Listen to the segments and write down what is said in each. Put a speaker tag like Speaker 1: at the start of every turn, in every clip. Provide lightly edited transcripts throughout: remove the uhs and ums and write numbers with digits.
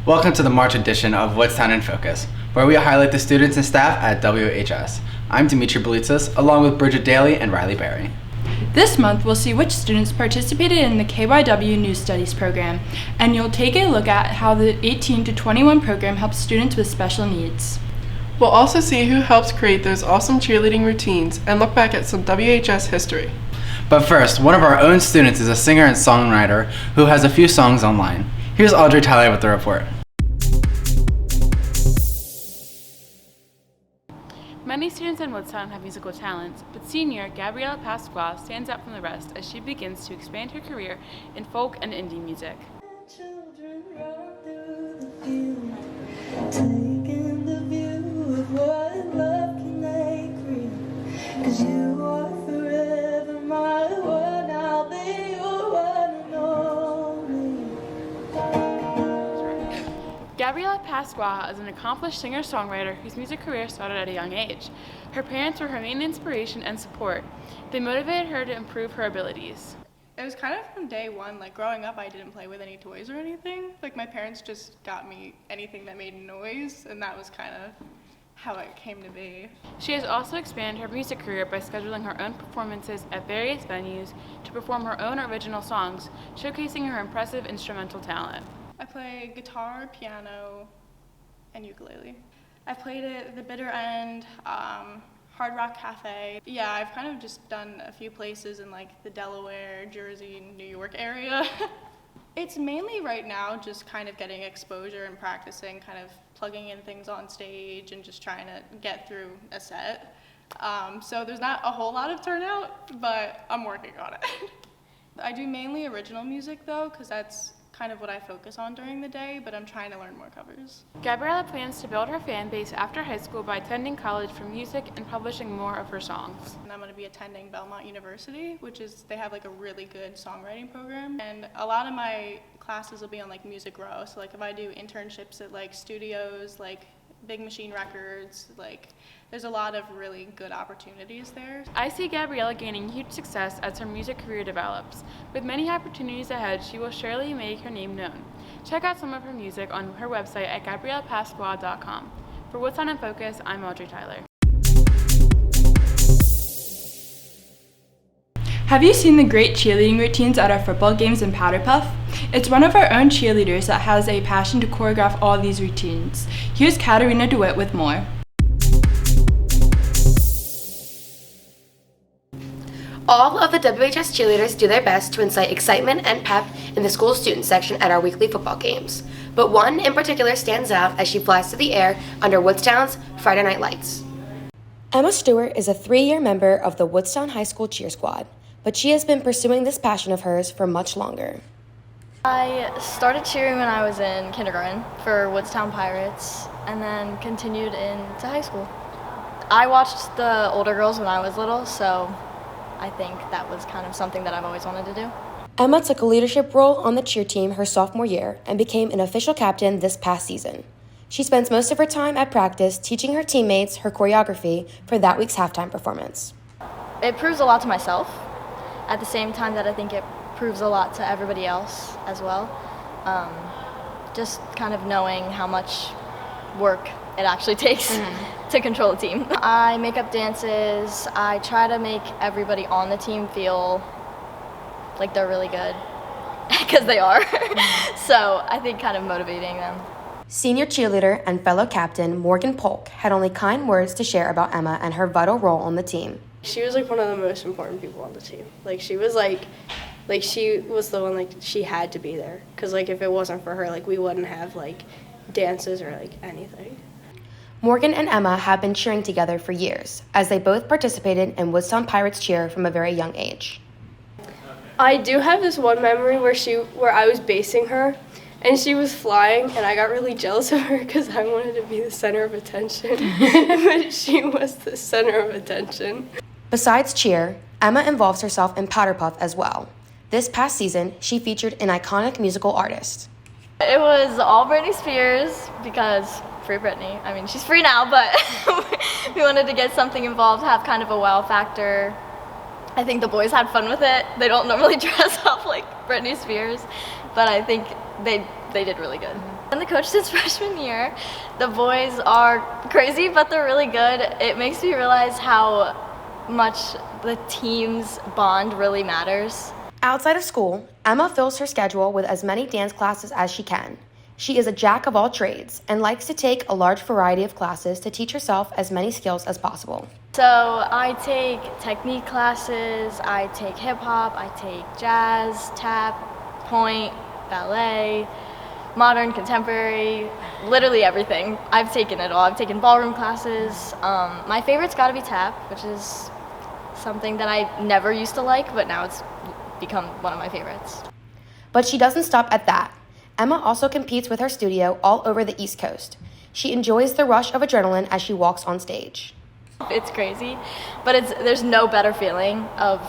Speaker 1: Welcome to the March edition of Woodstown In Focus, where we highlight the students and staff at WHS. I'm Dimitri Belitzis, along with Bridget Daly and Riley Berry.
Speaker 2: This month, we'll see which students participated in the KYW News Studies program, and you'll take a look at how the 18 to 21 program helps students with special needs.
Speaker 3: We'll also see who helps create those awesome cheerleading routines and look back at some WHS history.
Speaker 1: But first, one of our own students is a singer and songwriter who has a few songs online. Here's Audrey Tyler with the report.
Speaker 4: Many students in Woodstown have musical talents, but senior Gabriella Pasqua stands out from the rest as she begins to expand her career in folk and indie music.
Speaker 5: Children run through the field, taking the view of what love can make real. 'Cause you are forever my one, I'll be your one and only.
Speaker 4: Gabriella Pasqua is an accomplished singer-songwriter whose music career started at a young age. Her parents were her main inspiration and support. They motivated her to improve her abilities.
Speaker 6: It was kind of from day one, like growing up I didn't play with any toys or anything. Like my parents just got me anything that made noise, and that was kind of how it came to be.
Speaker 4: She has also expanded her music career by scheduling her own performances at various venues to perform her own original songs, showcasing her impressive instrumental talent.
Speaker 6: I play guitar, piano, and ukulele. I've played at the Bitter End, Hard Rock Cafe. Yeah, I've kind of just done a few places in like the Delaware, Jersey, New York area. It's mainly right now just kind of getting exposure and practicing, kind of plugging in things on stage and just trying to get through a set. So there's not a whole lot of turnout, but I'm working on it. I do mainly original music though, because that's kind of what I focus on during the day, but I'm trying to learn more covers.
Speaker 4: Gabriella plans to build her fan base after high school by attending college for music and publishing more of her songs.
Speaker 6: And I'm going to be attending Belmont University, which is, they have like a really good songwriting program. And a lot of my classes will be on like Music Row. So like if I do internships at like studios, like Big Machine Records, like there's a lot of really good opportunities there.
Speaker 4: I see Gabriella gaining huge success as her music career develops. With many opportunities ahead, she will surely make her name known. Check out some of her music on her website at gabriellapasqua.com. For Woodstown In Focus, I'm Audrey Tyler.
Speaker 2: Have you seen the great cheerleading routines at our football games in Powder Puff? It's one of our own cheerleaders that has a passion to choreograph all these routines. Here's Katarina DeWitt with more.
Speaker 7: All of the WHS cheerleaders do their best to incite excitement and pep in the school student section at our weekly football games. But one in particular stands out as she flies through the air under Woodstown's Friday Night Lights. Emma Stuart is a 3-year member of the Woodstown High School cheer squad, but she has been pursuing this passion of hers for much longer.
Speaker 8: I started cheering when I was in kindergarten for Woodstown Pirates and then continued into high school. I watched the older girls when I was little, so I think that was kind of something that I've always wanted to do.
Speaker 7: Emma took a leadership role on the cheer team her sophomore year and became an official captain this past season. She spends most of her time at practice teaching her teammates her choreography for that week's halftime performance.
Speaker 8: It proves a lot to myself, at the same time that I think it proves a lot to everybody else as well. Just kind of knowing how much work it actually takes to control a team. I make up dances. I try to make everybody on the team feel like they're really good, because they are. So I think kind of motivating them.
Speaker 7: Senior cheerleader and fellow captain Morgan Polk had only kind words to share about Emma and her vital role on the team.
Speaker 9: She was like one of the most important people on the team. Like she was she was the one, like she had to be there, because like if it wasn't for her, like we wouldn't have like dances or like anything.
Speaker 7: Morgan and Emma have been cheering together for years, as they both participated in Woodstown Pirates cheer from a very young age.
Speaker 9: I do have this one memory where I was basing her, and she was flying, and I got really jealous of her because I wanted to be the center of attention, but she was the center of attention.
Speaker 7: Besides cheer, Emma involves herself in Powder Puff as well. This past season, she featured an iconic musical artist.
Speaker 8: It was all Britney Spears, because free Britney. I mean, she's free now, but we wanted to get something involved, have kind of a wow factor. I think the boys had fun with it. They don't normally dress up like Britney Spears, but I think they did really good. And the coach this freshman year, the boys are crazy, but they're really good. It makes me realize how much the team's bond really matters.
Speaker 7: Outside of school, Emma fills her schedule with as many dance classes as she can. She is a jack of all trades and likes to take a large variety of classes to teach herself as many skills as possible.
Speaker 8: So I take technique classes, I take hip hop, I take jazz, tap, point, ballet, modern, contemporary, literally everything. I've taken it all. I've taken ballroom classes. My favorite's gotta be tap, which is something that I never used to like, but now it's become one of my favorites.
Speaker 7: But she doesn't stop at that. Emma also competes with her studio all over the East Coast. She enjoys the rush of adrenaline as she walks on stage.
Speaker 8: It's crazy, but there's no better feeling of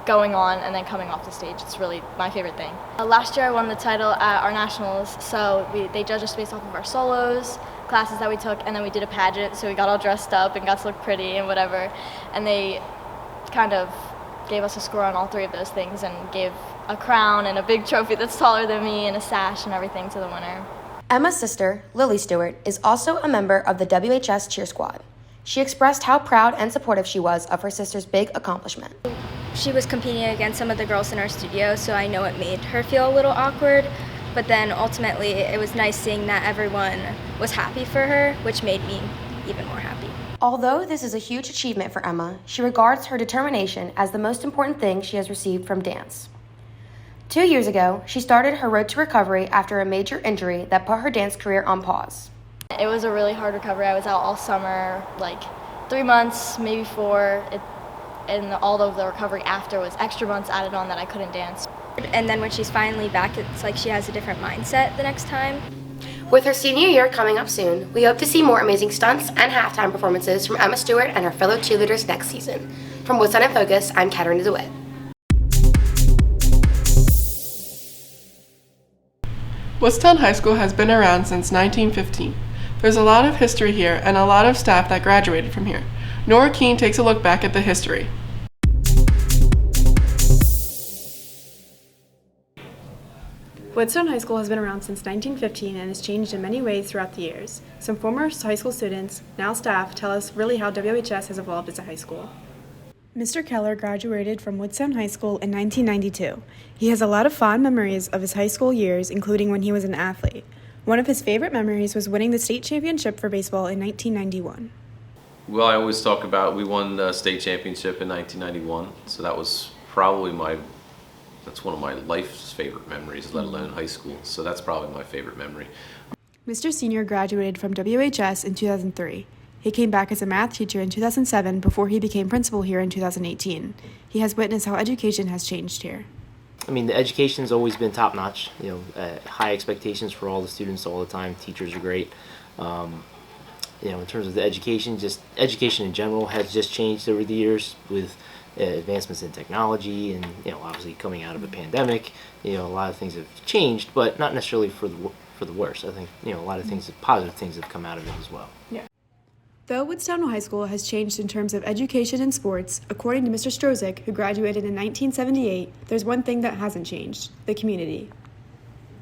Speaker 8: going on and then coming off the stage. It's really my favorite thing. Last year I won the title at our nationals, so they judged us based off of our solos, classes that we took, and then we did a pageant, so we got all dressed up and got to look pretty and whatever, and they kind of gave us a score on all three of those things and gave a crown and a big trophy that's taller than me and a sash and everything to the winner.
Speaker 7: Emma's sister, Lily Stuart, is also a member of the WHS cheer squad. She expressed how proud and supportive she was of her sister's big accomplishment.
Speaker 10: She was competing against some of the girls in our studio, so I know it made her feel a little awkward, but then ultimately it was nice seeing that everyone was happy for her, which made me even more happy.
Speaker 7: Although this is a huge achievement for Emma, she regards her determination as the most important thing she has received from dance. 2 years ago, she started her road to recovery after a major injury that put her dance career on pause.
Speaker 8: It was a really hard recovery. I was out all summer, like 3 months, maybe 4, and all of the recovery after was extra months added on that I couldn't dance.
Speaker 10: And then when she's finally back, it's like she has a different mindset the next time.
Speaker 7: With her senior year coming up soon, we hope to see more amazing stunts and halftime performances from Emma Stuart and her fellow cheerleaders next season. From Woodstown In Focus, I'm Katerina DeWitt.
Speaker 3: Woodstown High School has been around since 1915. There's a lot of history here and a lot of staff that graduated from here. Nora Keene takes a look back at the history.
Speaker 11: Woodstown High School has been around since 1915 and has changed in many ways throughout the years. Some former high school students, now staff, tell us really how WHS has evolved as a high school. Mr. Keller graduated from Woodstown High School in 1992. He has a lot of fond memories of his high school years, including when he was an athlete. One of his favorite memories was winning the state championship for baseball in 1991.
Speaker 12: Well, I always talk about we won the state championship in 1991, so that was probably that's one of my life's favorite memories, let alone high school. So that's probably my favorite memory.
Speaker 11: Mr. Senior graduated from WHS in 2003. He came back as a math teacher in 2007 before he became principal here in 2018. He has witnessed how education has changed here.
Speaker 13: I mean, the education's always been top-notch. High expectations for all the students all the time. Teachers are great. In terms of the education, just education in general has just changed over the years with advancements in technology and, obviously coming out of a pandemic. A lot of things have changed, but not necessarily for the worse. I think, a lot of things, positive things have come out of it as well.
Speaker 11: Yeah. Though Woodstown High School has changed in terms of education and sports, according to Mr. Strozik, who graduated in 1978, there's one thing that hasn't changed: the community.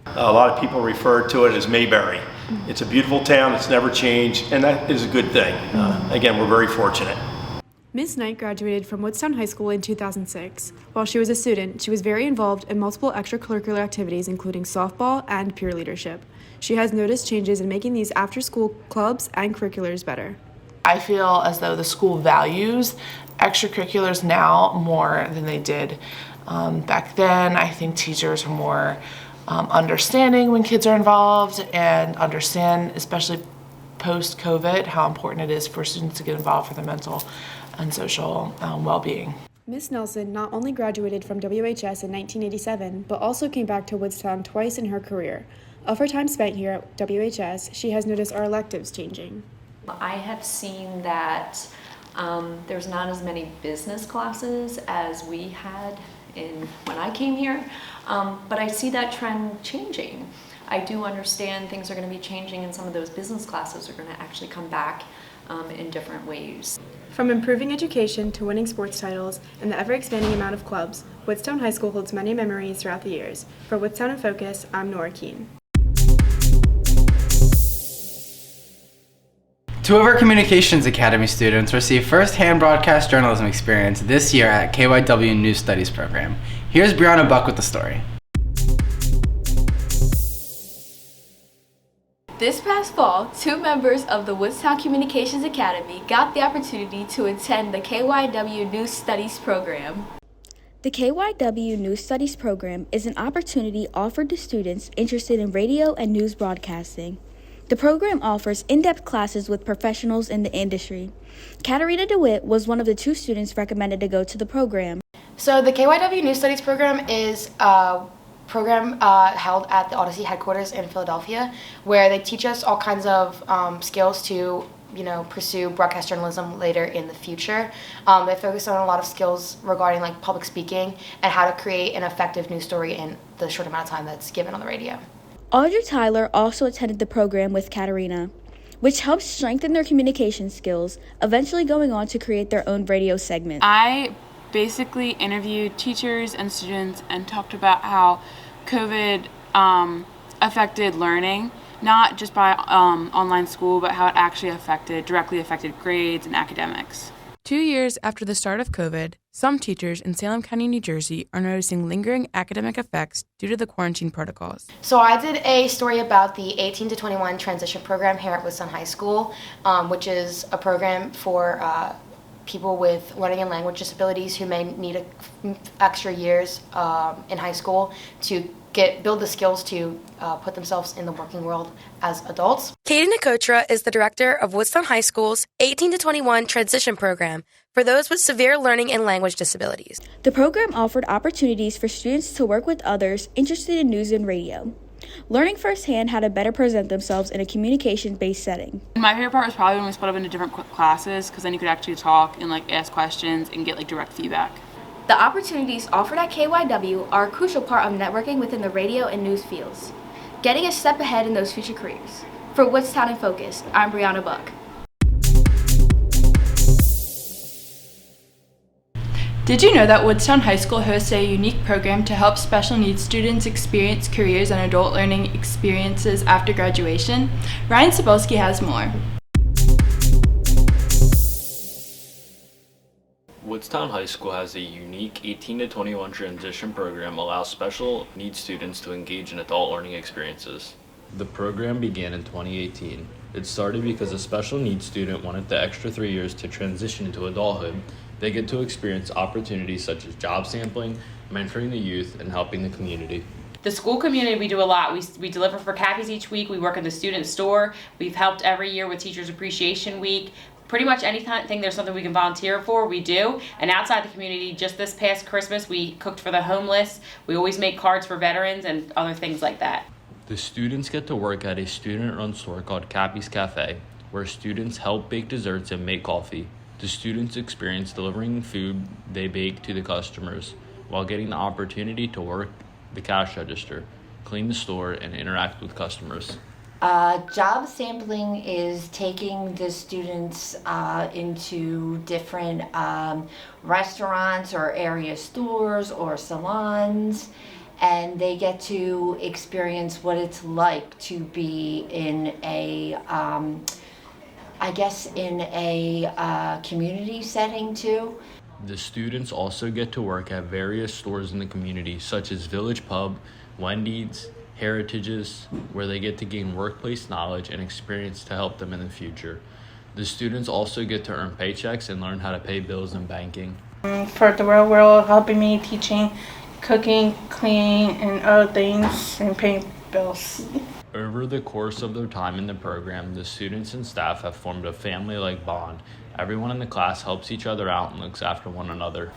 Speaker 14: A lot of people refer to it as Mayberry. It's a beautiful town, it's never changed, and that is a good thing. Again, we're very fortunate.
Speaker 11: Ms. Knight graduated from Woodstown High School in 2006. While she was a student, she was very involved in multiple extracurricular activities, including softball and peer leadership. She has noticed changes in making these after-school clubs and curriculars better.
Speaker 15: I feel as though the school values extracurriculars now more than they did back then. I think teachers are more understanding when kids are involved and understand, especially post-COVID, how important it is for students to get involved for their mental and social well-being.
Speaker 11: Ms. Nelson not only graduated from WHS in 1987, but also came back to Woodstown twice in her career. Of her time spent here at WHS, she has noticed our electives changing.
Speaker 16: I have seen that there's not as many business classes as we had when I came here, but I see that trend changing. I do understand things are going to be changing and some of those business classes are going to actually come back in different ways.
Speaker 11: From improving education to winning sports titles and the ever-expanding amount of clubs, Woodstown High School holds many memories throughout the years. For Woodstown in Focus, I'm Nora Keene.
Speaker 1: Two of our Communications Academy students received first-hand broadcast journalism experience this year at KYW News Studies program. Here's Brianna Buck with the story.
Speaker 17: This past fall, two members of the Woodstown Communications Academy got the opportunity to attend the KYW News Studies program.
Speaker 10: The KYW News Studies program is an opportunity offered to students interested in radio and news broadcasting. The program offers in-depth classes with professionals in the industry. Katarina DeWitt was one of the two students recommended to go to the program.
Speaker 7: So the KYW News Studies program is a program held at the Odyssey headquarters in Philadelphia, where they teach us all kinds of skills to pursue broadcast journalism later in the future. They focus on a lot of skills regarding like public speaking and how to create an effective news story in the short amount of time that's given on the radio.
Speaker 10: Audrey Tyler also attended the program with Katarina, which helped strengthen their communication skills, eventually going on to create their own radio segment.
Speaker 4: I basically interviewed teachers and students and talked about how COVID affected learning, not just by online school, but how it actually directly affected grades and academics.
Speaker 18: 2 years after the start of COVID, some teachers in Salem County, New Jersey are noticing lingering academic effects due to the quarantine protocols.
Speaker 7: So I did a story about the 18 to 21 transition program here at Woodstown High School, which is a program for people with learning and language disabilities who may need extra years in high school to build the skills to put themselves in the working world as adults.
Speaker 19: Katie Nikotra is the director of Woodstown High School's 18 to 21 transition program for those with severe learning and language disabilities.
Speaker 10: The program offered opportunities for students to work with others interested in news and radio, learning firsthand how to better present themselves in a communication-based setting.
Speaker 4: My favorite part was probably when we split up into different classes, because then you could actually talk and ask questions and get direct feedback.
Speaker 17: The opportunities offered at KYW are a crucial part of networking within the radio and news fields, getting a step ahead in those future careers. For Woodstown in Focus, I'm Brianna Buck.
Speaker 2: Did you know that Woodstown High School hosts a unique program to help special needs students experience careers and adult learning experiences after graduation? Ryan Cebulski has more.
Speaker 20: Woodstown High School has a unique 18 to 21 transition program that allows special needs students to engage in adult learning experiences.
Speaker 21: The program began in 2018. It started because a special needs student wanted the extra 3 years to transition into adulthood. They get to experience opportunities such as job sampling, mentoring the youth, and helping the community.
Speaker 22: The school community, we do a lot. We deliver for Cappies each week. We work in the student store. We've helped every year with Teachers Appreciation Week. Pretty much anything there's something we can volunteer for, we do. And outside the community, just this past Christmas, we cooked for the homeless. We always make cards for veterans and other things like that.
Speaker 21: The students get to work at a student-run store called Cappy's Cafe, where students help bake desserts and make coffee. The students experience delivering food they bake to the customers while getting the opportunity to work the cash register, clean the store, and interact with customers.
Speaker 23: Job sampling is taking the students into different restaurants or area stores or salons, and they get to experience what it's like to be in a community setting too.
Speaker 21: The students also get to work at various stores in the community, such as Village Pub, Wendy's, Heritages, where they get to gain workplace knowledge and experience to help them in the future. The students also get to earn paychecks and learn how to pay bills and banking.
Speaker 24: For the real world, helping me teaching, cooking, cleaning, and other things, and paying bills.
Speaker 21: Over the course of their time in the program, the students and staff have formed a family-like bond. Everyone in the class helps each other out and looks after one another.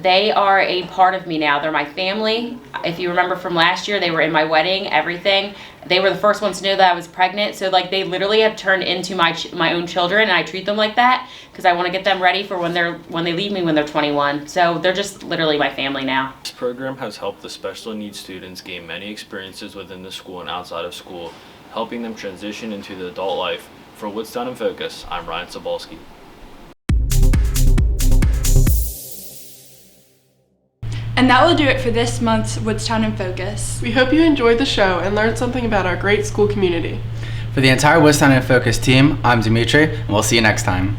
Speaker 22: They are a part of me now. They're my family. If you remember from last year, they were in my wedding, everything. They were the first ones to know that I was pregnant. So they literally have turned into my own children, and I treat them like that because I want to get them ready for when they leave me when they're 21. So they're just literally my family now.
Speaker 20: This program has helped the special needs students gain many experiences within the school and outside of school, helping them transition into the adult life For Woodstown In Focus, I'm Ryan Sobolski.
Speaker 2: And that will do it for this month's Woodstown In Focus.
Speaker 3: We hope you enjoyed the show and learned something about our great school community.
Speaker 1: For the entire Woodstown In Focus team, I'm Dimitri, and we'll see you next time.